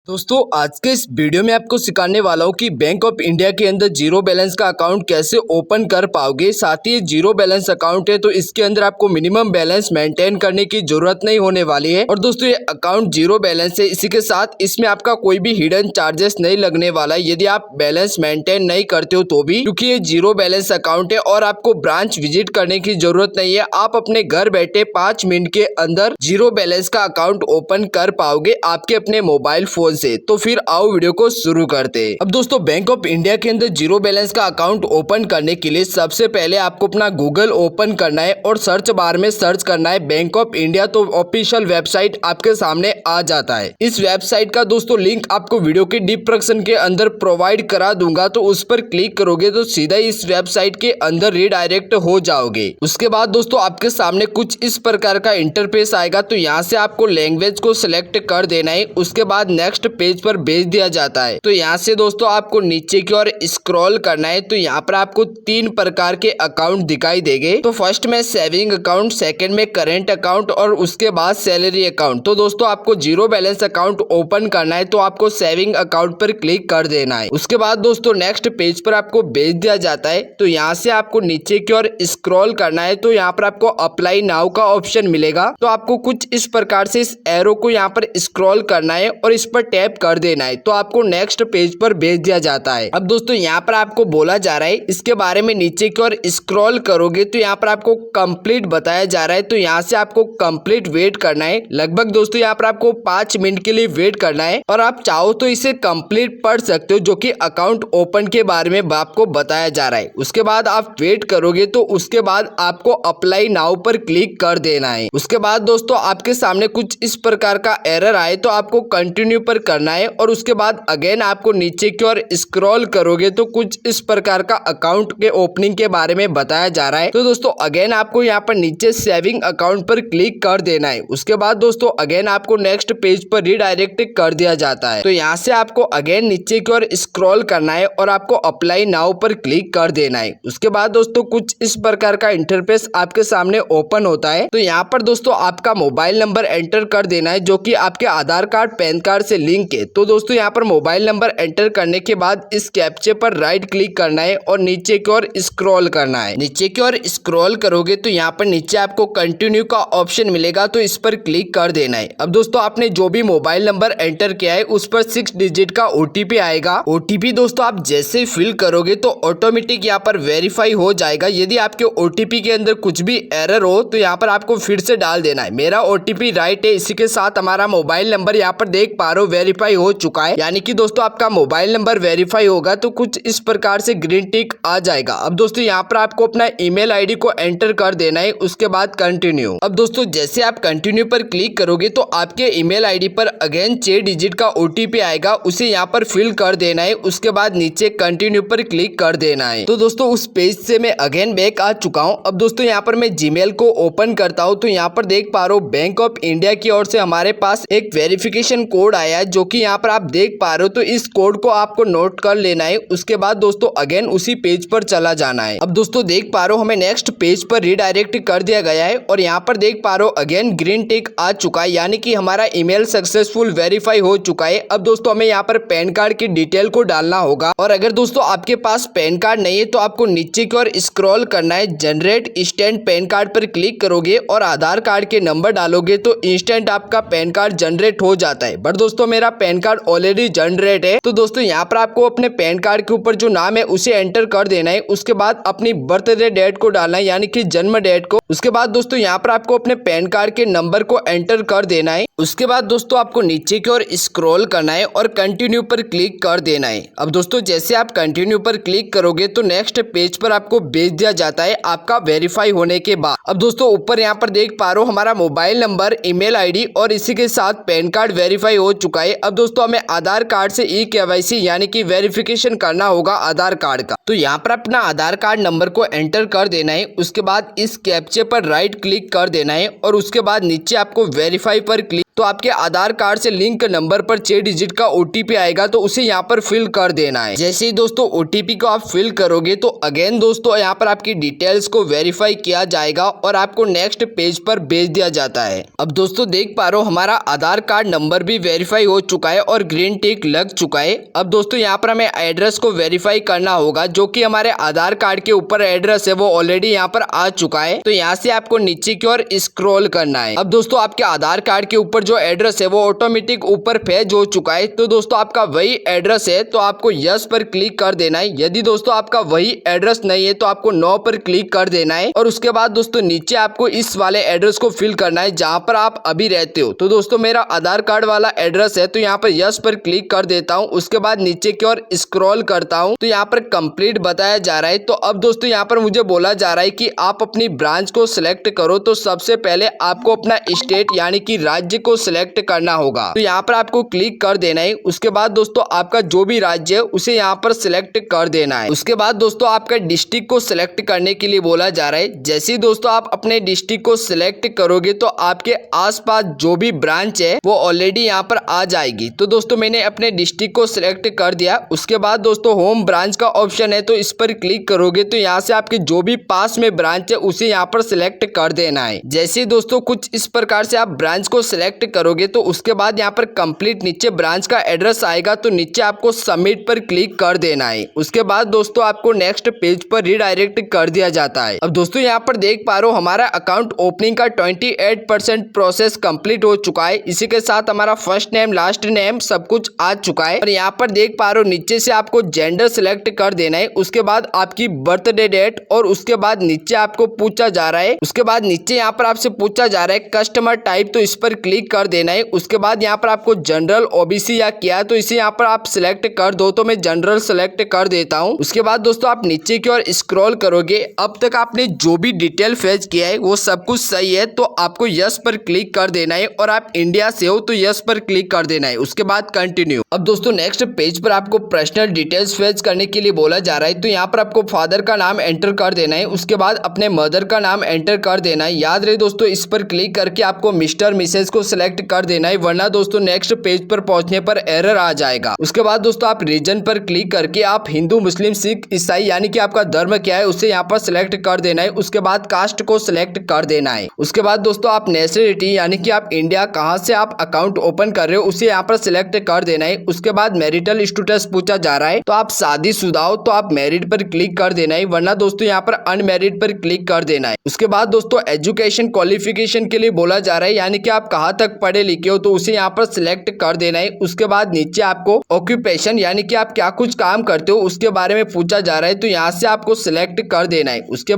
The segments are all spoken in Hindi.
दोस्तों आज के इस वीडियो में आपको सिखाने वाला हूँ कि बैंक ऑफ इंडिया के अंदर जीरो बैलेंस का अकाउंट कैसे ओपन कर पाओगे। साथ ही जीरो बैलेंस अकाउंट है तो इसके अंदर आपको मिनिमम बैलेंस मेंटेन करने की जरूरत नहीं होने वाली है। और दोस्तों ये अकाउंट जीरो बैलेंस है, इसी के साथ इसमें आपका कोई भी हिडन चार्जेस नहीं लगने वाला है यदि आप बैलेंस मेंटेन नहीं करते हो तो भी, क्योंकि ये जीरो बैलेंस अकाउंट है और आपको ब्रांच विजिट करने की जरूरत नहीं है। आप अपने घर बैठे 5 मिनट के अंदर जीरो बैलेंस का अकाउंट ओपन कर पाओगे आपके अपने मोबाइल फोन से। तो फिर आओ वीडियो को शुरू करते हैं। अब दोस्तों बैंक ऑफ इंडिया के अंदर जीरो बैलेंस का अकाउंट ओपन करने के लिए सबसे पहले आपको अपना गूगल ओपन करना है और सर्च बार में सर्च करना है बैंक ऑफ इंडिया। तो ऑफिशियल वेबसाइट आपके सामने आ जाता है। इस वेबसाइट का दोस्तों लिंक आपको वीडियो के डिस्क्रिप्शन के अंदर प्रोवाइड करा दूंगा, तो उस पर क्लिक करोगे तो सीधा इस वेबसाइट के अंदर रिडायरेक्ट हो जाओगे। उसके बाद दोस्तों आपके सामने कुछ इस प्रकार का इंटरफेस आएगा। तो यहाँ से आपको लैंग्वेज को सिलेक्ट कर देना है। उसके बाद नेक्स्ट पेज पर भेज दिया जाता है। तो यहाँ से दोस्तों आपको नीचे की ओर स्क्रॉल करना है। तो यहाँ पर आपको 3 प्रकार के अकाउंट दिखाई देंगे। तो फर्स्ट में सेविंग अकाउंट, सेकंड में करेंट अकाउंट और उसके बाद सैलरी अकाउंट। तो दोस्तों आपको जीरो बैलेंस अकाउंट ओपन करना है तो आपको सेविंग अकाउंट पर क्लिक कर देना है। उसके बाद दोस्तों नेक्स्ट पेज पर आपको भेज दिया जाता है। तो यहाँ से आपको नीचे की ओर स्क्रॉल करना है। तो यहाँ पर आपको अप्लाई नाउ का ऑप्शन मिलेगा। तो आपको कुछ इस प्रकार से इस एरो को यहाँ पर स्क्रॉल करना है और इस पर टैप कर देना है। तो आपको नेक्स्ट पेज पर भेज दिया जाता है। अब दोस्तों यहाँ पर आपको बोला जा रहा है इसके बारे में, नीचे की ओर स्क्रॉल करोगे तो यहाँ पर आपको कंप्लीट बताया जा रहा है। तो यहाँ से आपको कंप्लीट वेट करना है। लगभग दोस्तों यहाँ पर आपको 5 मिनट के लिए वेट करना है और आप चाहो तो इसे कंप्लीट पढ़ सकते हो, जो कि अकाउंट ओपन के बारे में आपको बताया जा रहा है। उसके बाद आप वेट करोगे तो उसके बाद आपको अप्लाई नाउ पर क्लिक कर देना है। उसके बाद दोस्तों आपके सामने कुछ इस प्रकार का एरर आए तो आपको कंटिन्यू पर करना है और उसके बाद अगेन आपको नीचे की ओर स्क्रॉल करोगे तो कुछ इस प्रकार का अकाउंट के ओपनिंग के बारे में बताया जा रहा है। तो दोस्तों अगेन आपको यहाँ पर नीचे सेविंग अकाउंट पर क्लिक कर देना है। उसके बाद दोस्तों अगेन आपको नेक्स्ट पेज पर रिडायरेक्ट कर दिया जाता है। तो यहाँ से आपको अगेन नीचे की ओर स्क्रॉल करना है और आपको अप्लाई नाउ पर क्लिक कर देना है। उसके बाद दोस्तों कुछ इस प्रकार का इंटरफेस आपके सामने ओपन होता है। तो यहाँ पर दोस्तों आपका मोबाइल नंबर एंटर कर देना है जो कि आपके आधार कार्ड पैन कार्ड से लिंक है। तो दोस्तों यहाँ पर मोबाइल नंबर एंटर करने के बाद इस कैप्चे पर राइट क्लिक करना है और नीचे की ओर स्क्रॉल करना है। नीचे की ओर स्क्रॉल करोगे तो यहाँ पर नीचे आपको कंटिन्यू का ऑप्शन मिलेगा, तो इस पर क्लिक कर देना है। अब दोस्तों आपने जो भी मोबाइल नंबर एंटर किया है उस पर 6 डिजिट का ओटीपी आएगा। ओटीपी दोस्तों आप जैसे ही फिल करोगे तो ऑटोमेटिक यहाँ पर वेरीफाई हो जाएगा। यदि आपके ओटीपी के अंदर कुछ भी एरर हो तो यहाँ पर आपको फिर से डाल देना है। मेरा ओटीपी राइट है, इसी के साथ हमारा मोबाइल नंबर यहाँ पर देख पा रहे हो वेरीफाई हो चुका है। यानी कि दोस्तों आपका मोबाइल नंबर वेरीफाई होगा तो कुछ इस प्रकार से ग्रीन टिक आ जाएगा। अब दोस्तों यहाँ पर आपको अपना ईमेल आईडी को एंटर कर देना है। उसके बाद कंटिन्यू। अब दोस्तों जैसे आप कंटिन्यू पर क्लिक करोगे तो आपके ईमेल आईडी पर अगेन 6 डिजिट का ओटीपी आएगा, उसे यहाँ पर फिल कर देना है। उसके बाद नीचे कंटिन्यू पर क्लिक कर देना है। तो दोस्तों उस पेज से मैं अगेन बैक आ चुका हूँ। अब दोस्तों यहाँ पर मैं जीमेल को ओपन करता हूँ। तो यहाँ पर देख पा रहे हो बैंक ऑफ इंडिया की ओर से हमारे पास एक वेरिफिकेशन कोड आया है, जो कि यहाँ पर आप देख पा रहे हो। तो इस कोड को आपको नोट कर लेना है। उसके बाद दोस्तों अगेन उसी पेज पर चला जाना है। अब दोस्तों देख पा रहे हो हमें नेक्स्ट पेज पर रिडायरेक्ट कर दिया गया है और यहाँ पर देख पा रहे हो अगेन ग्रीन टिक आ चुका है, यानी कि हमारा ईमेल सक्सेसफुल वेरीफाई हो चुका है। अब दोस्तों हमें यहाँ पर पैन कार्ड की डिटेल को डालना होगा और अगर दोस्तों आपके पास पैन कार्ड नहीं है तो आपको नीचे की ओर स्क्रॉल करना है। जनरेट इंस्टेंट पैन कार्ड पर क्लिक करोगे और आधार कार्ड के नंबर डालोगे तो इंस्टेंट आपका पैन कार्ड जनरेट हो जाता है। बट दोस्तों मेरा पैन कार्ड ऑलरेडी जनरेट है। तो दोस्तों यहाँ पर आपको अपने पैन कार्ड के ऊपर जो नाम है उसे एंटर कर देना है। उसके बाद अपनी बर्थडे डेट को डालना है, यानी कि जन्म डेट को। उसके बाद दोस्तों यहाँ पर आपको अपने पैन कार्ड के नंबर को एंटर कर देना है। उसके बाद दोस्तों आपको नीचे की ओर स्क्रॉल करना है और कंटिन्यू पर क्लिक कर देना है। अब दोस्तों जैसे आप कंटिन्यू पर क्लिक करोगे तो नेक्स्ट पेज पर आपको भेज दिया जाता है आपका वेरीफाई होने के बाद। अब दोस्तों ऊपर यहाँ पर देख पा रहे हो हमारा मोबाइल नंबर, ईमेल आईडी और इसी के साथ पैन कार्ड वेरीफाई हो चुका है। अब दोस्तों हमें आधार कार्ड से ई-केवाईसी यानी कि वेरिफिकेशन करना होगा आधार कार्ड का। तो यहाँ पर अपना आधार कार्ड नंबर को एंटर कर देना है। उसके बाद इस कैप्चे पर राइट क्लिक कर देना है और उसके बाद नीचे आपको वेरीफाई पर क्लिक तो आपके आधार कार्ड से लिंक नंबर पर 6 डिजिट का OTP आएगा, तो उसे यहाँ पर फिल कर देना है। जैसे ही दोस्तों OTP को आप फिल करोगे तो अगेन दोस्तों यहाँ पर आपकी डिटेल्स को वेरीफाई किया जाएगा और आपको नेक्स्ट पेज पर भेज दिया जाता है। अब दोस्तों देख पा रहे हो हमारा आधार कार्ड नंबर भी वेरीफाई हो चुका है और ग्रीन टिक लग चुका है। अब दोस्तों यहाँ पर हमें एड्रेस को वेरीफाई करना होगा, जो कि हमारे आधार कार्ड के ऊपर एड्रेस है वो ऑलरेडी यहाँ पर आ चुका है। तो यहाँ से आपको नीचे की ओर स्क्रॉल करना है। अब दोस्तों आपके आधार कार्ड के ऊपर जो एड्रेस है वो ऑटोमेटिक ऊपर फेज हो चुका है। तो दोस्तों आपका वही एड्रेस है तो आपको यस पर क्लिक कर देना है। यदि दोस्तों आपका वही एड्रेस नहीं है तो आपको नो पर क्लिक कर देना है और उसके बाद दोस्तों नीचे आपको इस वाले एड्रेस को फिल करना है जहां पर आप अभी रहते हो। तो दोस्तों मेरा आधार कार्ड वाला एड्रेस है तो यहाँ पर यस पर क्लिक कर देता हूँ। उसके बाद नीचे की ओर स्क्रॉल करता हूँ तो यहाँ पर कंप्लीट बताया जा रहा है। तो अब दोस्तों यहाँ पर मुझे बोला जा रहा है कि आप अपनी ब्रांच को सिलेक्ट करो। तो सबसे पहले आपको अपना स्टेट यानी कि राज्य को सिलेक्ट करना होगा, तो यहाँ पर आपको क्लिक कर देना है। उसके बाद दोस्तों आपका जो भी राज्य है उसे यहाँ पर सिलेक्ट कर देना है। उसके बाद दोस्तों आपका डिस्ट्रिक्ट को सिलेक्ट करने के लिए बोला जा रहा है। जैसे ही दोस्तों आप अपने डिस्ट्रिक्ट को सिलेक्ट करोगे तो आपके आसपास जो भी ब्रांच है वो ऑलरेडी यहाँ पर आ जाएगी। तो दोस्तों मैंने अपने डिस्ट्रिक्ट को सिलेक्ट कर दिया। उसके बाद दोस्तों होम ब्रांच का ऑप्शन है तो इस पर क्लिक करोगे तो यहाँ से आपके जो भी पास में ब्रांच है उसे यहाँ पर सिलेक्ट कर देना है। जैसे दोस्तों कुछ इस प्रकार से आप ब्रांच को सिलेक्ट करोगे तो उसके बाद यहाँ पर कंप्लीट नीचे ब्रांच का एड्रेस आएगा, तो नीचे आपको सबमिट पर क्लिक कर देना है। उसके बाद दोस्तों आपको नेक्स्ट पेज पर रिडायरेक्ट कर दिया जाता है। अब दोस्तों यहाँ पर देख पा रहे हो हमारा अकाउंट ओपनिंग का 28% प्रोसेस कंप्लीट हो चुका है। इसी के साथ हमारा फर्स्ट नेम लास्ट नेम सब कुछ आ चुका है और यहाँ पर देख पा रहे हो नीचे से आपको जेंडर सिलेक्ट कर देना है। उसके बाद आपकी बर्थडे डेट और उसके बाद नीचे आपको पूछा जा रहा है, उसके बाद नीचे यहाँ पर आपसे पूछा जा रहा है कस्टमर टाइप, तो इस पर क्लिक कर देना है। उसके बाद यहाँ पर आपको जनरल OBC या क्या तो इसे यहाँ पर आप सिलेक्ट कर दो, तो मैं जनरल सिलेक्ट कर देता हूँ। उसके बाद दोस्तों आप नीचे की ओर स्क्रॉल करोगे, अब तक आपने जो भी डिटेल फेच किया है वो सब कुछ सही है तो आपको यस पर क्लिक कर देना है और आप इंडिया से हो तो यस पर क्लिक कर देना है। उसके बाद कंटिन्यू। अब दोस्तों नेक्स्ट पेज पर आपको पर्सनल डिटेल्स फेच करने के लिए बोला जा रहा है, तो यहाँ पर आपको फादर का नाम एंटर कर देना है। उसके बाद अपने मदर का नाम एंटर कर देना है। याद रहे दोस्तों इस पर क्लिक करके आपको मिस्टर मिसेज को सिलेक्ट कर देना है, वरना दोस्तों नेक्स्ट पेज पर पहुंचने पर एरर आ जाएगा। उसके बाद दोस्तों आप रीजन पर क्लिक करके आप हिंदू मुस्लिम सिख ईसाई यानी कि आपका धर्म क्या है उसे यहाँ पर सिलेक्ट कर देना है। उसके बाद कास्ट को सिलेक्ट कर देना है। उसके बाद दोस्तों आप नेशनलिटी यानी कि आप इंडिया कहाँ से आप अकाउंट ओपन कर रहे हो उसे यहाँ पर सिलेक्ट कर देना है। उसके बाद मैरिटल स्टेटस पूछा जा रहा है, तो आप शादीशुदा हो तो आप मैरिड पर क्लिक कर देना है, वरना दोस्तों यहाँ पर अनमैरिड पर क्लिक कर देना है। उसके बाद दोस्तों एजुकेशन क्वालिफिकेशन के लिए बोला जा रहा है, यानी कि आप कहाँ तक पढ़े लिखे हो तो उसे यहाँ पर सिलेक्ट कर देना है। उसके बाद नीचे आपको ऑक्यूपेशन यानी कि आप क्या कुछ काम करते हो उसके बारे में पूछा जा रहा है, तो यहाँ से आपको सिलेक्ट कर देना है। उसके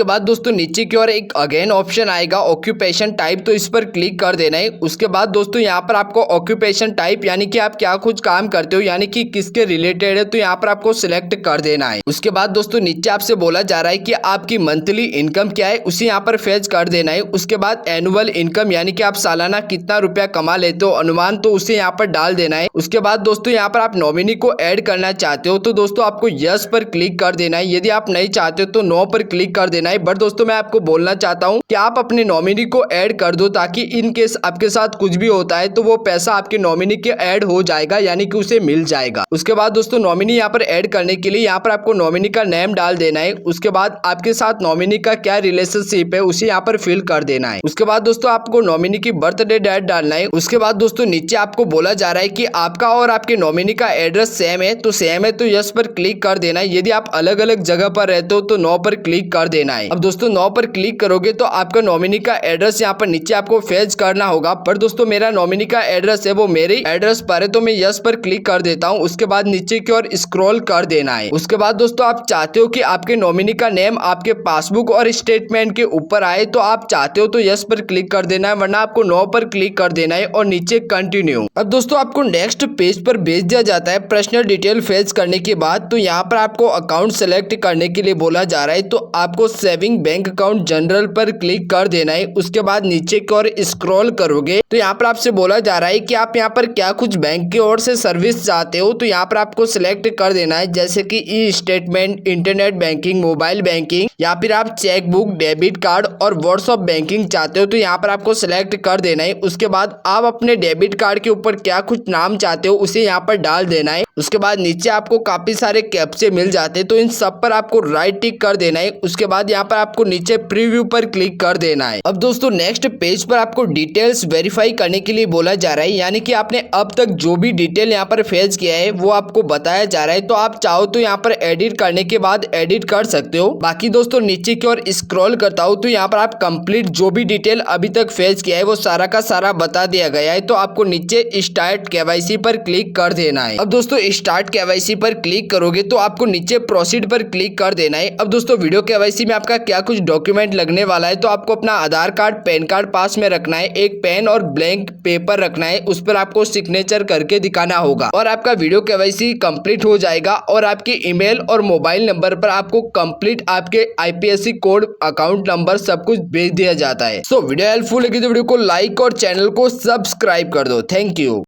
बाद दोस्तों नीचे की ओर एक अगेन ऑप्शन आएगा ऑक्यूपेशन टाइप, तो इस पर क्लिक कर देना है। उसके बाद दोस्तों यहाँ पर आपको ऑक्यूपेशन टाइप यानी कि आप क्या कुछ काम करते हो यानी कि किसके रिलेटेड है तो यहाँ पर आपको सिलेक्ट कर देना है। उसके बाद दोस्तों नीचे आपसे बोला जा रहा है कि आपकी मंथली इनकम क्या है उसे यहाँ पर फेच कर देना है। उसके बाद एनुअल इनकम यानी कि आप सालाना कितना रुपया कमा लेते हो अनुमान, तो उसे यहाँ पर डाल देना है। उसके बाद दोस्तों यहाँ पर आप नॉमिनी को ऐड करना चाहते हो तो दोस्तों आपको यस पर क्लिक कर देना है। यदि आप नहीं चाहते हो तो नो पर क्लिक कर देना है। बट दोस्तों मैं आपको बोलना चाहता हूँ कि आप अपने नॉमिनी को ऐड कर दो, ताकि इन केस आपके साथ कुछ भी होता है तो वो पैसा आपके नॉमिनी के ऐड हो जाएगा यानी कि उसे मिल जाएगा। उसके बाद दोस्तों नॉमिनी यहाँ पर ऐड करने के लिए यहाँ पर आपको नॉमिनी का नेम डाल देना है। उसके बाद आपके साथ नॉमिनी का क्या रिलेशनशिप है उसे यहाँ पर फिल कर देना है। उसके बाद दोस्तों आपको नॉमिनी की बर्थडे डेट डालना है। उसके बाद दोस्तों नीचे आपको बोला जा रहा है कि आपका और आपके नॉमिनी का एड्रेस सेम है, तो सेम है तो यस पर क्लिक कर देना है। यदि आप अलग अलग जगह पर रहते हो तो नो पर क्लिक कर देना है। अब दोस्तों नो पर क्लिक करोगे तो आपका नॉमिनी का एड्रेस यहाँ पर नीचे आपको फेच करना होगा, पर दोस्तों मेरा नॉमिनी का एड्रेस है वो मेरे एड्रेस पर है तो मैं यस पर क्लिक कर देता हूँ। उसके बाद नीचे की ओर स्क्रॉल कर देना है। उसके बाद दोस्तों आप चाहते हो कि आपके नॉमिनी का नेम आपके पासबुक और स्टेटमेंट के ऊपर आए, तो आप चाहते हो तो यस पर क्लिक कर देना है, वरना आपको नो पर क्लिक कर देना है और नीचे कंटिन्यू। अब दोस्तों आपको नेक्स्ट पेज पर भेज दिया जाता है पर्सनल डिटेल फेच करने के बाद। तो यहाँ पर आपको अकाउंट सेलेक्ट करने के लिए बोला जा रहा है, तो आपको सेविंग बैंक अकाउंट जनरल पर क्लिक कर देना है। उसके बाद नीचे की ओर स्क्रॉल करोगे तो यहाँ पर आपसे बोला जा रहा है कि आप यहाँ पर क्या कुछ बैंक की ओर से सर्विस चाहते हो, तो यहाँ पर आपको सिलेक्ट कर देना है, जैसे कि e statement, internet banking, mobile banking, या फिर आप चेक बुक, डेबिट कार्ड और व्हाट्सएप बैंकिंग चाहते हो तो यहाँ पर आपको सिलेक्ट सिलेक्ट कर देना है। उसके बाद आप अपने डेबिट कार्ड के ऊपर क्या कुछ नाम चाहते हो उसे यहाँ पर डाल देना है। उसके बाद नीचे आपको काफी सारे कैप्चे मिल जाते हैं, तो इन सब पर आपको राइट टिक कर देना है। उसके बाद यहाँ पर आपको नीचे प्रीव्यू पर क्लिक कर देना है। अब दोस्तों नेक्स्ट पेज पर आपको डिटेल्स वेरीफाई करने के लिए बोला जा रहा है, यानी कि आपने अब तक जो भी डिटेल यहाँ पर फेच किया है वो आपको बताया जा रहा है। तो आप चाहो तो यहाँ पर एडिट करने के बाद एडिट कर सकते हो। बाकी दोस्तों नीचे की ओर स्क्रॉल करता हूँ तो यहाँ पर आप कंप्लीट जो भी डिटेल अभी तक फेच किया है वो सारा का सारा बता दिया गया है। तो आपको नीचे स्टार्ट केवाईसी पर क्लिक कर देना है। अब दोस्तों स्टार्ट केवाईसी पर क्लिक करोगे तो आपको नीचे प्रोसीड पर क्लिक कर देना है। अब दोस्तों वीडियो केवाईसी में आपका क्या कुछ डॉक्यूमेंट लगने वाला है, तो आपको अपना आधार कार्ड, पैन कार्ड पास में रखना है, एक पेन और ब्लैंक पेपर रखना है, उस पर आपको सिग्नेचर करके दिखाना होगा और आपका वीडियो केवाईसी कंप्लीट हो जाएगा और आपकी ईमेल और मोबाइल नंबर पर आपको कंप्लीट आपके आईपीएससी कोड, अकाउंट नंबर सब कुछ भेज दिया जाता है। सो वीडियो हेल्पफुल लगी तो वीडियो को लाइक और चैनल को सब्सक्राइब कर दो। Thank you.